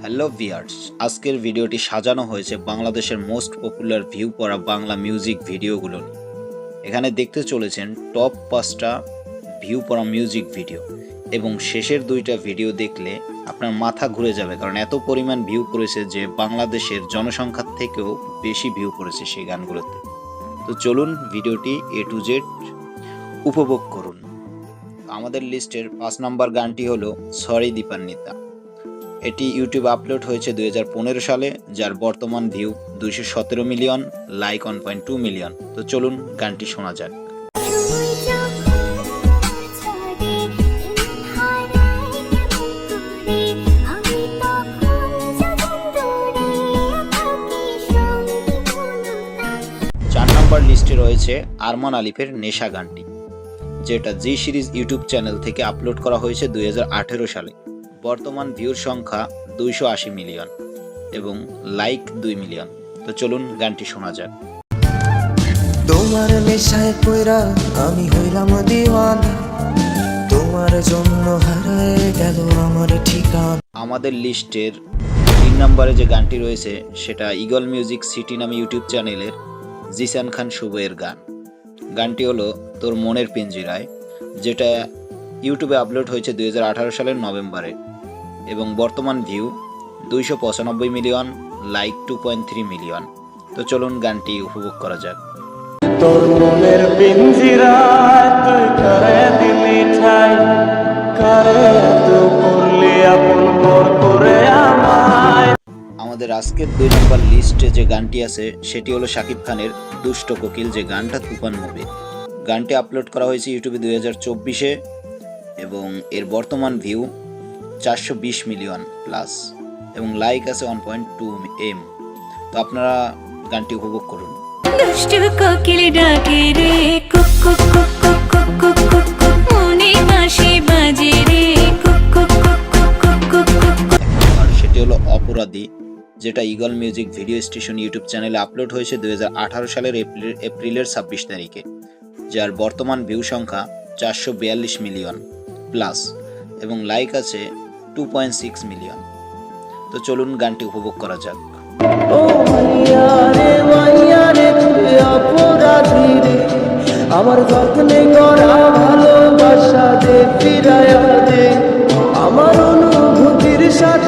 Hello viewers, আজকের ভিডিওটি সাজানো হয়েছে বাংলাদেশের মোস্ট পপুলার ভিউ করা বাংলা মিউজিক ভিডিওগুলো নিয়ে। এখানে দেখতে চলেছেন টপ 5টা ভিউ করা মিউজিক ভিডিও এবং শেষের 2টা ভিডিও দেখলে আপনার মাথা ঘুরে যাবে, কারণ এত পরিমাণ ভিউ করেছে যে বাংলাদেশের জনসংখ্যার থেকেও বেশি ভিউ করেছে সেই গানগুলোতে। তো চলুন ভিডিওটি A to Z উপভোগ করুন। আমাদের লিস্টের 5 নম্বর গানটি হলো সরি দীপান্বিতা। এটি ইউটিউবে আপলোড হয়েছে 2015 সালে, যার বর্তমান ভিউ 217 মিলিয়ন, লাইক 1.2 মিলিয়ন। তো চলুন গানটি শোনা যাক। লিস্টে রয়েছে আরমান আলিফের নেশা গানটি, যেটা জি সিরিজ ইউটিউব চ্যানেল থেকে আপলোড করা হয়েছে 2018 সালে। বর্তমান ভিউর সংখ্যা 280 মিলিয়ন এবং লাইক 2 মিলিয়ন। তো চলুন গানটি শোনা যাক। তোমার নেশায় পয়রা আমি হইলাম দিওয়ানা, তোমার জন্য হারায় গেল আমার ঠিকানা। আমাদের লিস্টের 3 নম্বরে যে গানটি রয়েছে সেটা ইগল মিউজিক সিটি নামে ইউটিউব চ্যানেলের জিসান খান শুভের গান। গানটি হলো তোর মনের পিঞ্জিরায়, যেটা ইউটিউবে আপলোড হয়েছে 2018 সালের নভেম্বরে এবং বর্তমান ভিউ 295 মিলিয়ন, লাইক 2.3 মিলিয়ন। তো চলুন গানটি উপভোগ করা যাক। তোর মনের পিঞ্জিরায় তুই করে দিলি ঠাই, করে তো করলি আপন পর করে আমায়। আমাদের আজকের 2 নম্বর লিস্টে যে গানটি আছে সেটি হলো শাকিব খানের দুষ্ট কোকিল, যে গানটা তুফান মুভি। গানটি আপলোড করা হয়েছে ইউটিউবে 2024-এ এবং এর বর্তমান ভিউ 420 মিলিয়ন প্লাস এবং লাইক আছে 1.2 M। তো আপনারা গানটি উপভোগ করুন। দুষ্ট কোকিল ডাকে রে কুক কুক কুক কুক কুক কুক কুক কুক, মনে বাঁশি বাজে রে কুক কুক কুক কুক কুক কুক কুক। আর সেটি হলো অপরাধী, যেটা Eagle music video station YouTube চ্যানেলে আপলোড হয়েছে 2018 সালের এপ্রিলের 26 তারিখে, যার বর্তমান ভিউ সংখ্যা 442 মিলিয়ন প্লাস এবং লাইক আছে 2.6 মিলিয়ন। তো চলুন গানটি উপভোগ করা যাক। ও মাইয়া রে তুই অপরাধী রে, আমার যত্নে করা ভালোবাসা দে ফিরায়া দে, আমার অনুভূতির সাথে